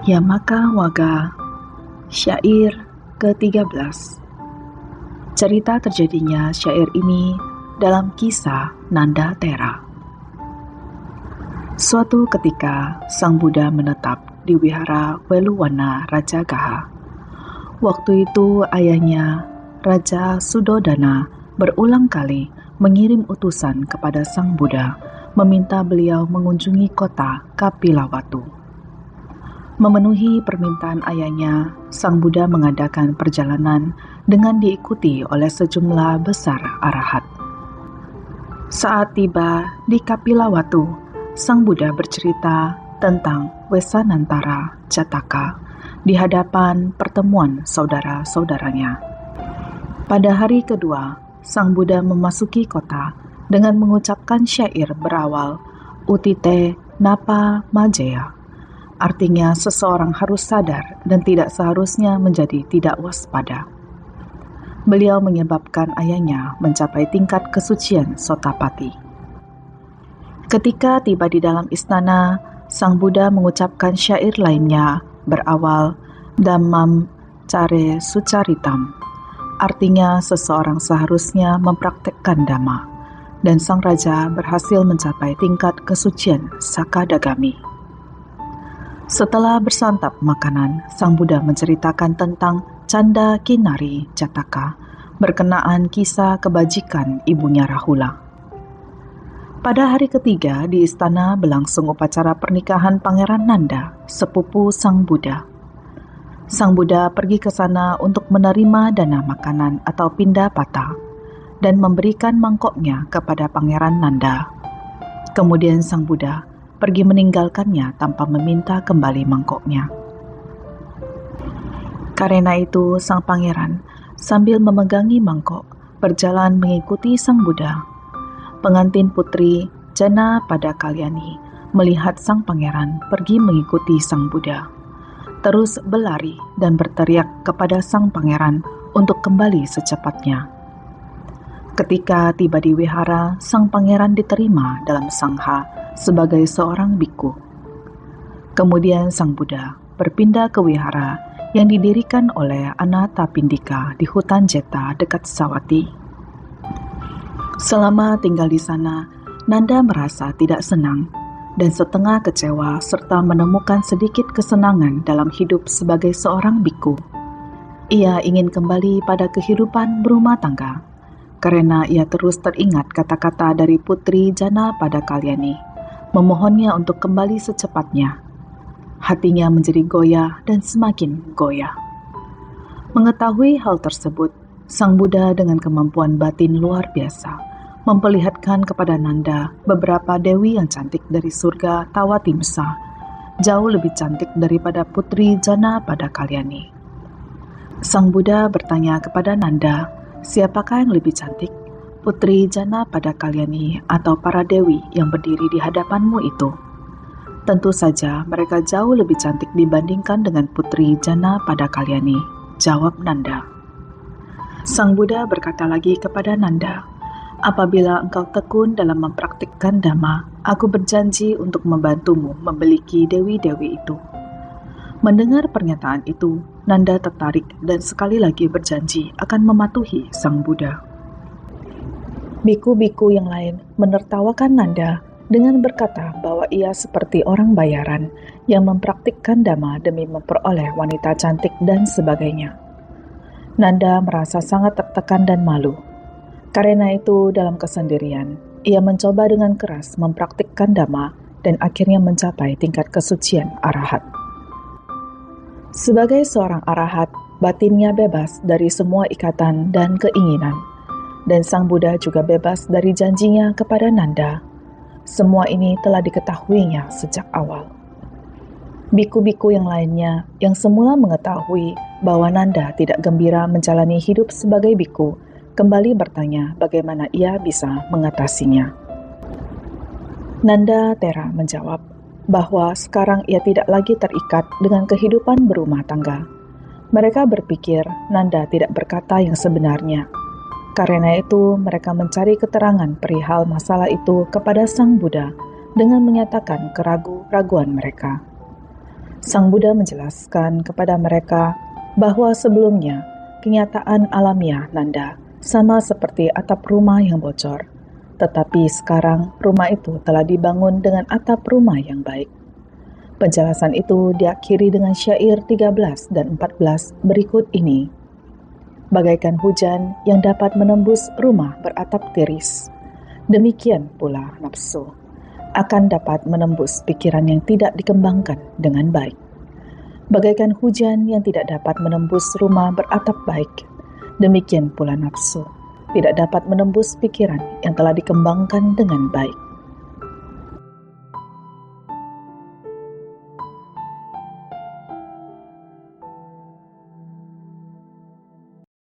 Yamaka Waga, syair ke-13. Cerita terjadinya syair ini dalam kisah Nanda Thera. Suatu ketika, Sang Buddha menetap di wihara Weluwana Raja Gaha. Waktu itu ayahnya, Raja Sudodana, berulang kali mengirim utusan kepada Sang Buddha, meminta beliau mengunjungi kota Kapilawatu. Memenuhi permintaan ayahnya, Sang Buddha mengadakan perjalanan dengan diikuti oleh sejumlah besar arahat. Saat tiba di Kapilawatu, Sang Buddha bercerita tentang Wesanantara Jataka di hadapan pertemuan saudara-saudaranya. Pada hari kedua, Sang Buddha memasuki kota dengan mengucapkan syair berawal Utite Napa Majaya. Artinya seseorang harus sadar dan tidak seharusnya menjadi tidak waspada. Beliau menyebabkan ayahnya mencapai tingkat kesucian Sotapati. Ketika tiba di dalam istana, Sang Buddha mengucapkan syair lainnya berawal Dhammam Care Sucaritam. Artinya seseorang seharusnya mempraktekkan Dhamma, dan sang raja berhasil mencapai tingkat kesucian Sakadagami. Setelah bersantap makanan, Sang Buddha menceritakan tentang Canda Kinari Jataka berkenaan kisah kebajikan ibunya Rahula. Pada hari ketiga di istana berlangsung upacara pernikahan Pangeran Nanda, sepupu Sang Buddha. Sang Buddha pergi ke sana untuk menerima dana makanan atau pindapata dan memberikan mangkoknya kepada Pangeran Nanda. Kemudian Sang Buddha pergi meninggalkannya tanpa meminta kembali mangkoknya. Karena itu, sang pangeran sambil memegangi mangkok berjalan mengikuti Sang Buddha. Pengantin putri Jana pada Kalyani melihat sang pangeran pergi mengikuti Sang Buddha, terus berlari dan berteriak kepada sang pangeran untuk kembali secepatnya. Ketika tiba di wihara, sang pangeran diterima dalam sangha sebagai seorang biku. Kemudian Sang Buddha berpindah ke wihara yang didirikan oleh Anathapindika di hutan Jeta dekat Sawati. Selama tinggal di sana, Nanda merasa tidak senang dan setengah kecewa serta menemukan sedikit kesenangan dalam hidup sebagai seorang biku. Ia ingin kembali pada kehidupan berumah tangga, karena ia terus teringat kata-kata dari putri Jana pada Kalyani, memohonnya untuk kembali secepatnya. Hatinya menjadi goyah dan semakin goyah. Mengetahui hal tersebut, Sang Buddha dengan kemampuan batin luar biasa memperlihatkan kepada Nanda beberapa dewi yang cantik dari surga Tawatimsa, jauh lebih cantik daripada putri Jana pada Kalyani. Sang Buddha bertanya kepada Nanda, siapakah yang lebih cantik, putri Jana pada Kalyani atau para dewi yang berdiri di hadapanmu itu? Tentu saja mereka jauh lebih cantik dibandingkan dengan putri Jana pada Kalyani, jawab Nanda. Sang Buddha berkata lagi kepada Nanda, apabila engkau tekun dalam mempraktikkan Dhamma, aku berjanji untuk membantumu memiliki dewi-dewi itu. Mendengar pernyataan itu, Nanda tertarik dan sekali lagi berjanji akan mematuhi Sang Buddha. Biku-biku yang lain menertawakan Nanda dengan berkata bahwa ia seperti orang bayaran yang mempraktikkan Dhamma demi memperoleh wanita cantik dan sebagainya. Nanda merasa sangat tertekan dan malu. Karena itu dalam kesendirian, ia mencoba dengan keras mempraktikkan Dhamma dan akhirnya mencapai tingkat kesucian arahat. Sebagai seorang arahat, batinnya bebas dari semua ikatan dan keinginan, dan Sang Buddha juga bebas dari janjinya kepada Nanda. Semua ini telah diketahuinya sejak awal. Biku-biku yang lainnya yang semula mengetahui bahwa Nanda tidak gembira menjalani hidup sebagai biku, kembali bertanya bagaimana ia bisa mengatasinya. Nanda Thera menjawab bahwa sekarang ia tidak lagi terikat dengan kehidupan berumah tangga. Mereka berpikir Nanda tidak berkata yang sebenarnya. Karena itu mereka mencari keterangan perihal masalah itu kepada Sang Buddha dengan menyatakan keraguan-raguan mereka. Sang Buddha menjelaskan kepada mereka bahwa sebelumnya kenyataan alamiah Nanda sama seperti atap rumah yang bocor, tetapi sekarang rumah itu telah dibangun dengan atap rumah yang baik. Penjelasan itu diakhiri dengan syair 13 dan 14 berikut ini. Bagaikan hujan yang dapat menembus rumah beratap tiris, demikian pula nafsu akan dapat menembus pikiran yang tidak dikembangkan dengan baik. Bagaikan hujan yang tidak dapat menembus rumah beratap baik, demikian pula nafsu tidak dapat menembus pikiran yang telah dikembangkan dengan baik.